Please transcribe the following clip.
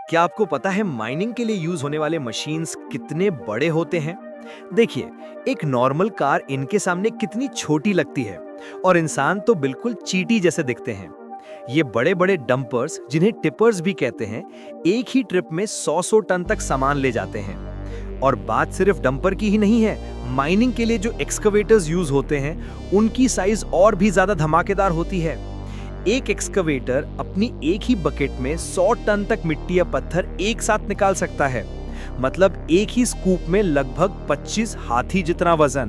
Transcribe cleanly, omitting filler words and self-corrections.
क्या आपको पता है माइनिंग के लिए यूज होने वाले मशीन्स कितने बड़े होते हैं? देखिए, एक नॉर्मल कार इनके सामने कितनी छोटी लगती है और इंसान तो बिल्कुल चींटी जैसे दिखते हैं। ये बड़े-बड़े डंपर्स, जिन्हें टिपर्स भी कहते हैं, एक ही ट्रिप में 100-100 टन तक सामान ले जाते हैं। और बात सिर्फ डंपर की ही नहीं है, माइनिंग के लिए जो एक्सकवेटर्स यूज होते हैं, उनकी साइज और भी ज्यादा धमाकेदार होती है। एक एक्सकवेटर अपनी एक ही बकेट में 100 टन तक मिट्टी या पत्थर एक साथ निकाल सकता है। मतलब एक ही स्कूप में लगभग 25 हाथी जितना वजन।